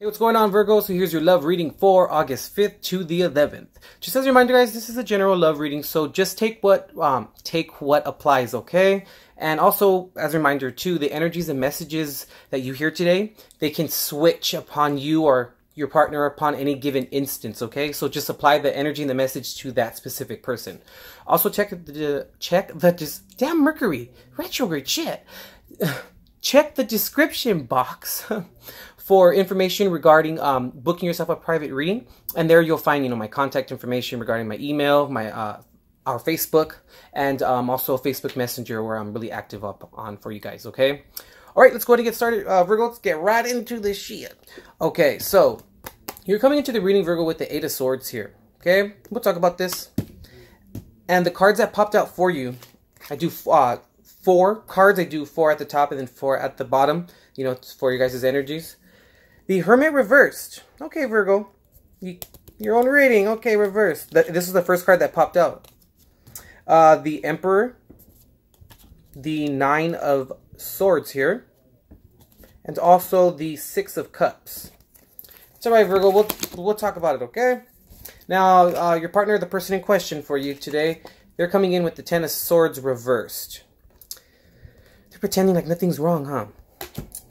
Hey, what's going on, Virgo? So here's your love reading for August 5th to the 11th. Just as a reminder, guys, this is a general love reading, so just take what applies, okay? And also, as a reminder too, the energies and messages that you hear today, they can switch upon you or your partner upon any given instance, okay? So just apply the energy and the message to that specific person. Also check damn Mercury retrograde shit. Check the description box for information regarding booking yourself a private reading, and there you'll find, my contact information regarding my email, my our Facebook, and also a Facebook Messenger where I'm really active up on for you guys. Okay, all right, let's go ahead and get started, Virgo. Let's get right into this shit. Okay, so you're coming into the reading, Virgo, with the Eight of Swords here. Okay, we'll talk about this, and the cards that popped out for you, I do 4 cards. I do 4 at the top and then 4 at the bottom. For your guys' energies. The Hermit reversed. Okay, Virgo. Your own reading. Okay, reversed. This is the first card that popped out. The Emperor. The Nine of Swords here. And also the Six of Cups. It's alright, Virgo. We'll talk about it, okay? Now, your partner, the person in question for you today, they're coming in with the Ten of Swords reversed. They're pretending like nothing's wrong, huh?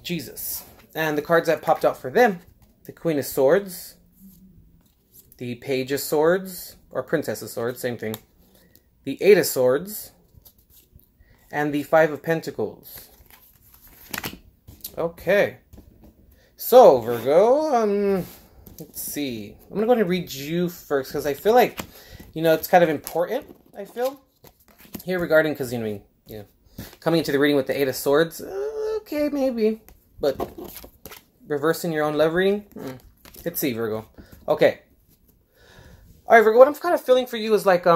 Jesus. And the cards that popped out for them, the Queen of Swords, the Page of Swords, or Princess of Swords, same thing, the Eight of Swords, and the Five of Pentacles. Okay. So, Virgo, let's see. I'm going to go ahead and read you first, because I feel like, it's kind of important, I feel, here regarding, because, coming into the reading with the Eight of Swords, okay, maybe. But reversing your own love reading? Let's see, Virgo. Okay. Alright, Virgo, what I'm kind of feeling for you is like,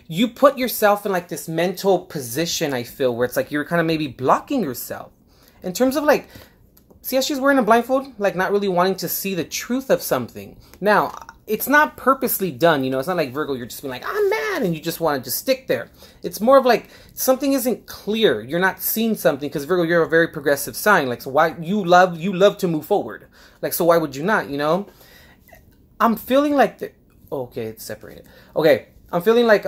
you put yourself in like this mental position, I feel, where it's like you're kind of maybe blocking yourself. In terms of like, see how she's wearing a blindfold? Like not really wanting to see the truth of something. Now, it's not purposely done, It's not like, Virgo, you're just being like, I'm mad, and you just want to just stick there. It's more of like, something isn't clear. You're not seeing something, because Virgo, you're a very progressive sign. Like, so why, you love to move forward. Like, so why would you not, I'm feeling like, okay, it's separated. Okay, I'm feeling like,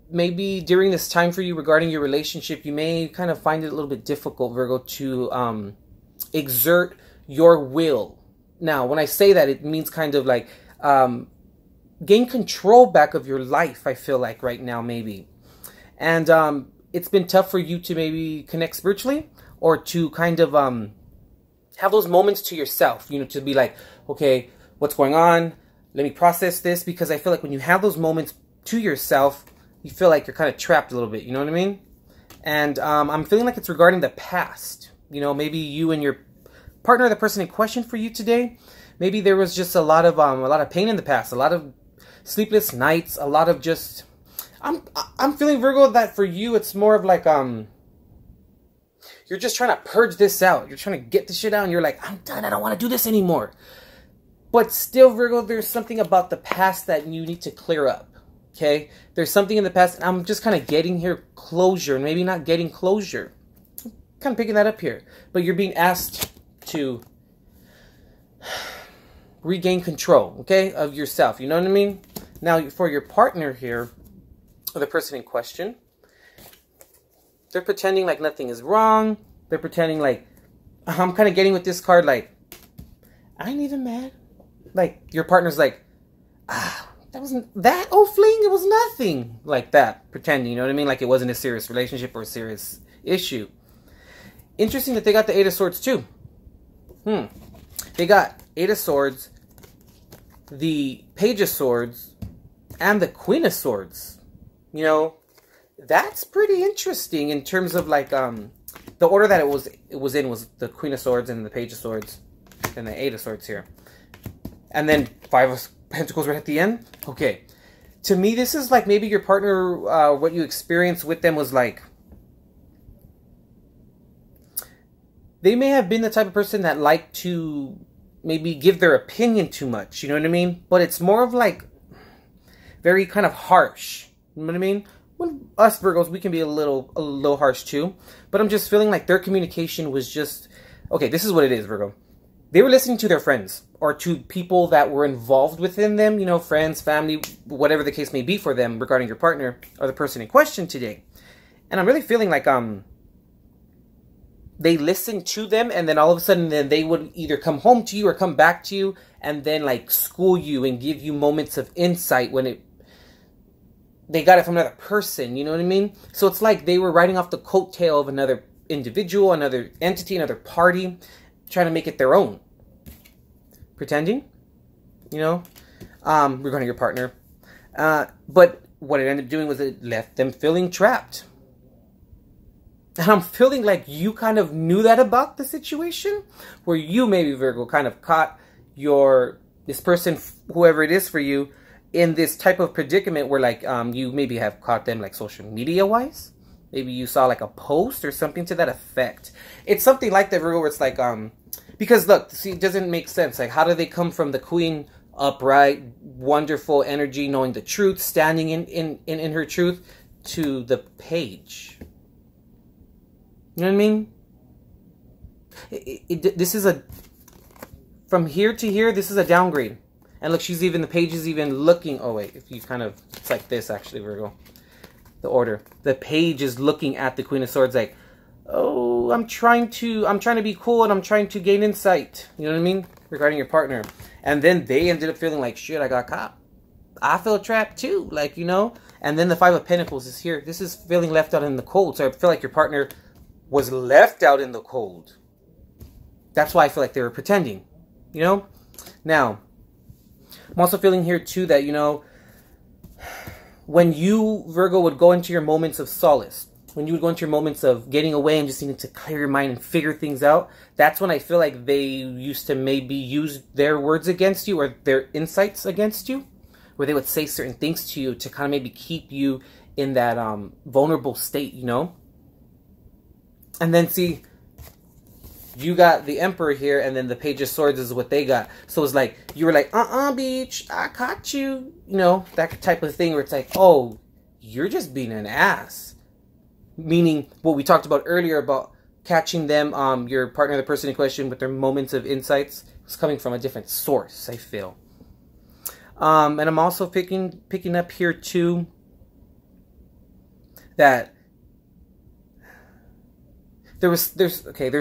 maybe during this time for you regarding your relationship, you may kind of find it a little bit difficult, Virgo, to exert your will. Now, when I say that, it means kind of like, gain control back of your life, I feel like right now, maybe. And it's been tough for you to maybe connect spiritually, or to kind of have those moments to yourself, to be like, okay, what's going on? Let me process this, because I feel like when you have those moments to yourself, you feel like you're kind of trapped a little bit, you know what I mean? And I'm feeling like it's regarding the past. Maybe you and your partner, the person in question for you today, maybe there was just a lot of pain in the past, a lot of sleepless nights, a lot of just, I'm feeling, Virgo, that for you it's more of like you're just trying to purge this out. You're trying to get this shit out, and you're like, I'm done. I don't want to do this anymore. But still, Virgo, there's something about the past that you need to clear up. Okay, there's something in the past, and I'm just kind of getting here closure, and maybe not getting closure. I'm kind of picking that up here, but you're being asked to regain control, okay, of yourself. You know what I mean? Now, for your partner here, or the person in question, they're pretending like nothing is wrong. They're pretending like, I'm kind of getting with this card like, I ain't even mad. Like, your partner's like, that wasn't that, oh fling, it was nothing. Like that, pretending, you know what I mean? Like it wasn't a serious relationship or a serious issue. Interesting that they got the Eight of Swords too. They got Eight of Swords, the Page of Swords, and the Queen of Swords. That's pretty interesting in terms of like the order that it was in was the Queen of Swords and the Page of Swords and the Eight of Swords here. And then Five of Pentacles right at the end. Okay. To me, this is like maybe your partner, what you experienced with them was like, they may have been the type of person that liked to maybe give their opinion too much, you know what I mean? But it's more of like very kind of harsh, you know what I mean? When us Virgos, we can be a little harsh too. But I'm just feeling like their communication was just, okay, this is what it is, Virgo. they were listening to their friends or to people that were involved within them, you know, friends, family, whatever the case may be for them regarding your partner or the person in question today. And I'm really feeling like they listened to them, and then all of a sudden then they would either come home to you or come back to you and then like school you and give you moments of insight when they got it from another person, you know what I mean? So it's like they were riding off the coattail of another individual, another entity, another party, trying to make it their own. Pretending, you know, regarding your partner. But what it ended up doing was it left them feeling trapped. And I'm feeling like you kind of knew that about the situation, where you maybe, Virgo, kind of caught this person, whoever it is for you, in this type of predicament where like you maybe have caught them like social media wise. Maybe you saw like a post or something to that effect. It's something like that, Virgo, where it's like because look, see, it doesn't make sense. Like, how do they come from the Queen, upright, wonderful energy, knowing the truth, standing in her truth, to the Page? You know what I mean? This is from here to here, this is a downgrade. And look, the Page is even looking, oh wait, if you kind of, it's like this actually, Virgo. The order. The Page is looking at the Queen of Swords like, oh, I'm trying to be cool and I'm trying to gain insight. You know what I mean? Regarding your partner. And then they ended up feeling like, shit, I got caught. I feel trapped too, like, you know? And then the Five of Pentacles is here. This is feeling left out in the cold. So I feel like your partner was left out in the cold. That's why I feel like they were pretending, you know? Now, I'm also feeling here too that, you know, when you, Virgo, would go into your moments of solace, when you would go into your moments of getting away and just needing to clear your mind and figure things out, that's when I feel like they used to maybe use their words against you or their insights against you, where they would say certain things to you to kind of maybe keep you in that vulnerable state, you know? And then see, you got the Emperor here, and then the Page of Swords is what they got. So it's like, you were like, bitch, I caught you. You know, that type of thing where it's like, oh, you're just being an ass. Meaning what we talked about earlier about catching them, your partner, the person in question, with their moments of insights, was coming from a different source, I feel. And I'm also picking up here too that there's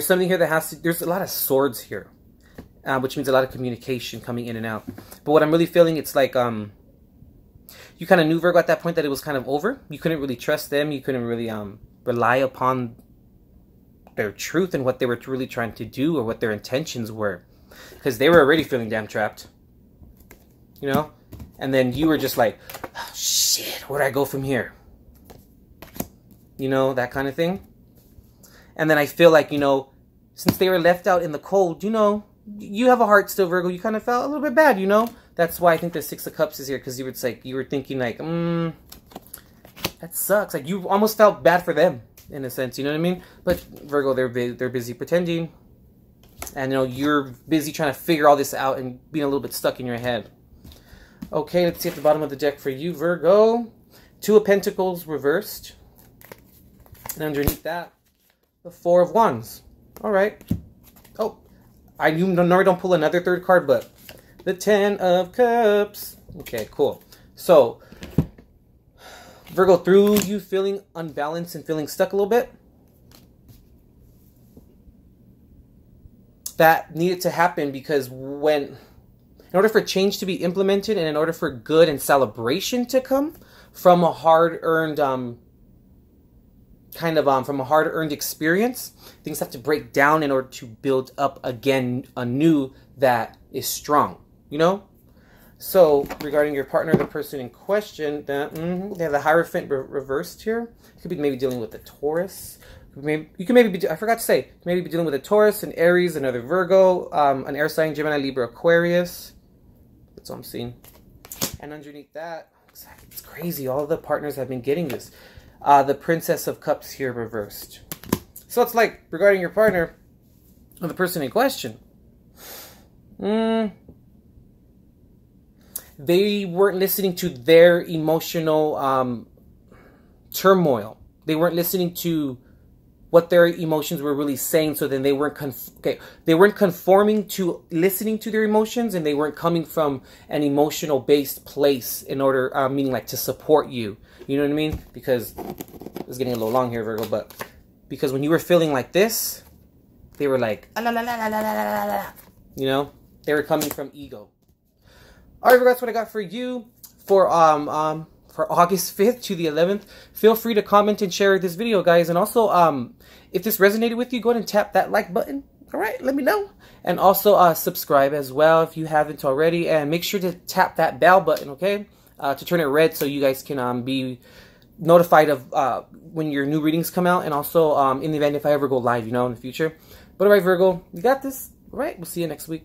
something here that there's a lot of swords here, which means a lot of communication coming in and out. But what I'm really feeling, it's like you kind of knew, Virgo, at that point that it was kind of over. You couldn't really trust them. You couldn't really rely upon their truth and what they were really trying to do or what their intentions were, because they were already feeling damn trapped, you know. And then you were just like, oh, shit, where do I go from here? You know, that kind of thing. And then I feel like, you know, since they were left out in the cold, you know, you have a heart still, Virgo. You kind of felt a little bit bad, you know. That's why I think the Six of Cups is here, because you were thinking like, that sucks. Like, you almost felt bad for them in a sense, you know what I mean? But Virgo, they're busy pretending, and you know, you're busy trying to figure all this out and being a little bit stuck in your head. Okay, let's see at the bottom of the deck for you, Virgo. Two of Pentacles reversed, and underneath that, the Four of Wands. All right. Oh, I normally don't pull another third card, but the Ten of Cups. Okay, cool. So, Virgo, through you feeling unbalanced and feeling stuck a little bit, that needed to happen, because in order for change to be implemented and in order for good and celebration to come from a hard-earned from a hard-earned experience, things have to break down in order to build up again anew that is strong, you know? So, regarding your partner, the person in question, they have the Hierophant reversed here. You could be maybe dealing with a Taurus. You can maybe be, I forgot to say, maybe be dealing with a Taurus, an Aries, another Virgo, an air sign, Gemini, Libra, Aquarius. That's what I'm seeing. And underneath that, it's crazy. All the partners have been getting this. The Princess of Cups here reversed. So it's like, regarding your partner, or the person in question, they weren't listening to their emotional turmoil. They weren't listening to what their emotions were really saying, so then they weren't they weren't conforming to listening to their emotions, and they weren't coming from an emotional based place in order, meaning like to support you. You know what I mean? Because it's getting a little long here, Virgo, but because when you were feeling like this, they were like, ah, la, la, la, la, la, la, la. You know, they were coming from ego. All right, that's what I got for you for August 5th to the 11th. Feel free to comment and share this video, guys. And also, if this resonated with you, go ahead and tap that like button. All right, let me know. And also subscribe as well if you haven't already. And make sure to tap that bell button, okay? To turn it red so you guys can be notified of when your new readings come out. And also in the event if I ever go live, you know, in the future. But all right, Virgo, you got this. All right, we'll see you next week.